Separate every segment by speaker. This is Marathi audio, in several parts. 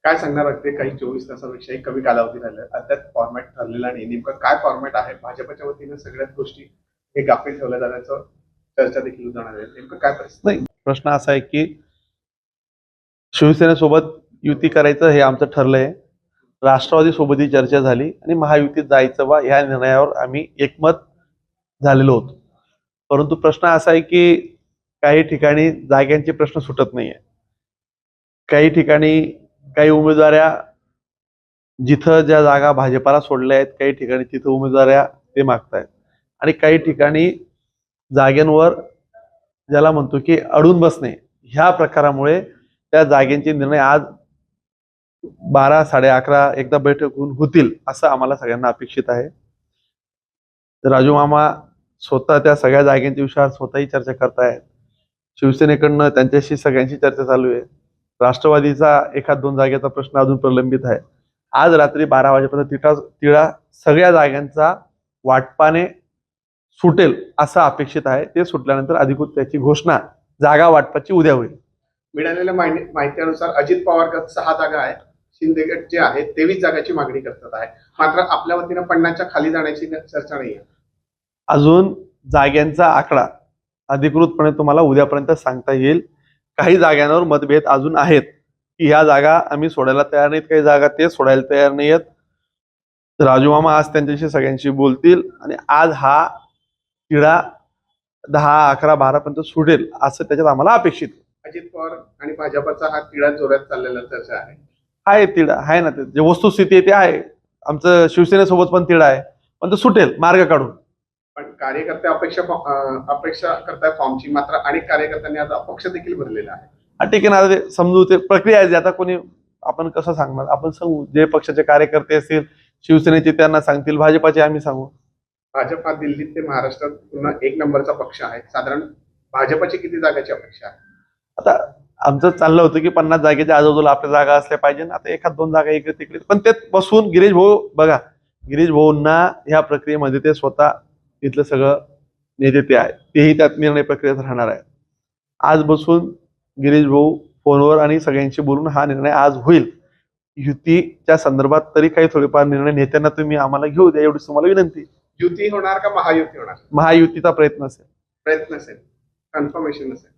Speaker 1: काय सांगणार वाटते? काही 24 तासापेक्षाही कमी कालावधी राहिला, अद्याप फॉर्मॅट ठरलेला नाही. नेमकं काय फॉर्मॅट आहे? भाजपच्या वतीने सगळ्याच गोष्टी हे गाफील ठेवल्या जाण्याचं चर्चा देखील जाणार आहे. नेमकं काय परिस्थिती?
Speaker 2: नाही, प्रश्न असा आहे की शिवसेनेसोबत युती करायचं हे आमचं ठरलंय. राष्ट्रवादी सोबतही चर्चा झाली आणि महायुतीत जायचं वा ह्या निर्णयावर आम्ही एकमत झालेलो होतो. परंतु प्रश्न असा आहे की काही ठिकाणी जाग्यांचे प्रश्न सुटत नाहीये. काही ठिकाणी काही उमेदवाऱ्या जिथं ज्या जागा भाजपाला सोडल्या आहेत, काही ठिकाणी तिथं उमेदवाऱ्या ते मागतायत आणि काही ठिकाणी जागेंवर ज्याला म्हणतो की अडून बसणे ह्या प्रकारामुळे त्या जागेंचे निर्णय आज 12 11:30 एकदा बैठक होतील असं आम्हाला सगळ्यांना अपेक्षित आहे. राजू मामा स्वतः त्या सगळ्या जागेंच्या विषयावर स्वतःही चर्चा करतायत. शिवसेनेकडनं त्यांच्याशी सगळ्यांची चर्चा चालू आहे. राष्ट्रवादीचा 1-2 जागेचा प्रश्न अजून प्रलंबित आहे. आज रात्री 12 वाजेपर्यंत तिळा सगळ्या जागांचा वाटपाने सुटेल असं अपेक्षित आहे. ते सुटल्यानंतर अधिकृत त्याची घोषणा जागा वाटपाची उद्या होईल.
Speaker 1: मिळालेल्या माहितीनुसार अजित पवार गट 6 जागा आहेत, शिंदे गट जे आहे 23 जागाची मागणी करतात आहे. मात्र आपल्या वतीनं 50च्या खाली जाण्याची चर्चा नाही आहे.
Speaker 2: अजून जाग्यांचा आकडा अधिकृतपणे तुम्हाला उद्यापर्यंत सांगता येईल. काही जागांवर मतभेद अजून आहेत की ह्या जागा आम्ही सोडायला तयार नाहीत, काही जागा ते सोडायला तयार नाहीत. राजू मामा आज त्यांच्याशी सगळ्यांशी बोलतील आणि आज हा तिढा 10, 11, 12 पर्यंत सुटेल असं त्याच्यात आम्हाला अपेक्षित.
Speaker 1: अजित पवार आणि भाजपचा हा तिढा जोरात चाललेला चर्चा आहे.
Speaker 2: आहे तिढा आहे ना, ते जे वस्तुस्थिती आहे ते आहे. आमचं शिवसेनेसोबत पण तिढा आहे, पण तो सुटेल मार्ग काढून.
Speaker 1: पण कार्यकर्ते अपेक्षा करताय फॉर्मची, मात्र अनेक कार्यकर्त्यांनी आता अपक्ष देखील भरलेला आहे.
Speaker 2: हा ठीक आहे ना, आता ते समजू, ते प्रक्रिया आहे. आता कोणी आपण कसं सांगणार? आपण सांगू जे पक्षाचे कार्यकर्ते असतील शिवसेनेचे त्यांना सांगतील, भाजपाचे आम्ही सांगू.
Speaker 1: भाजप हा दिल्लीत ते महाराष्ट्रात पुन्हा 1 नंबरचा पक्ष आहे. साधारण भाजपची किती जागाची अपेक्षा आहे?
Speaker 2: आता आमचं चाललं होतं की 50 जागेच्या आजूबाजूला आपल्या जागा असल्या पाहिजे. आता 1-2 जागा इकडे तिकडे, पण ते बसून गिरीश भाऊ बघा, गिरीश भाऊंना ह्या प्रक्रियेमध्ये ते स्वतः इथलं सगळं नेते ते आहेत, तेही त्यात निर्णय प्रक्रियेत राहणार आहेत. आज बसून गिरीश भाऊ फोनवर आणि सगळ्यांशी बोलून हा निर्णय आज होईल. युतीच्या संदर्भात तरी काही थोडेफार निर्णय नेत्यांना तुम्ही आम्हाला घेऊ द्या, एवढीच तुम्हाला विनंती.
Speaker 1: युती होणार का महायुती होणार?
Speaker 2: महायुतीचा प्रयत्न असेल.
Speaker 1: प्रयत्न असेल, कन्फर्मेशन असेल.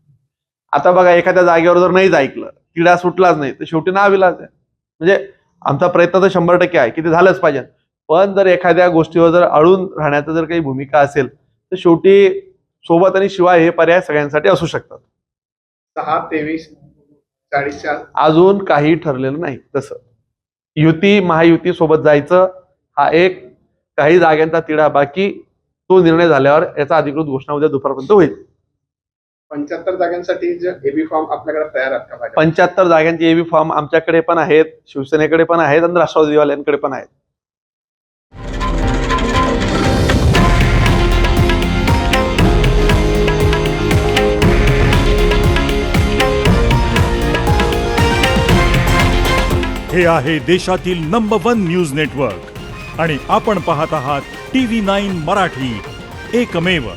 Speaker 2: आता बघा, एखाद्या जागेवर जर नाहीच ऐकलं, तिढा सुटलाच नाही, तर शेवटी नाविलाज आहे. म्हणजे आमचा प्रयत्न तर 100% आहे की ते झालंच पाहिजे. पण जर एखाद्या गोष्टीवर जर अडून राहण्याचं जर काही भूमिका असेल तर शेवटी सोबत आणि शिवाय हे पर्याय सगळ्यांसाठी असू शकतात.
Speaker 1: 6, 23, 40
Speaker 2: अजून काही ठरलेलं नाही. तसं युती महायुती सोबत जायचं हा एक, काही जागांचा तिढा बाकी, तो निर्णय झाल्यावर याचा अधिकृत घोषणा उद्या दुपारपर्यंत होईल.
Speaker 1: 75 जागांसाठी जे एबी फॉर्म आपल्याकडे तयार आहेत का?
Speaker 2: 75 जागांचे एबी फॉर्म आमच्याकडे पण आहेत, शिवसेनेकडे पण आहेत आणि राष्ट्रवादीवाल्यांकडे पण आहेत.
Speaker 3: हे आहे देशातील नंबर 1 न्यूज नेटवर्क आणि आपण पाहत आहात TV9 मराठी, एकमेव.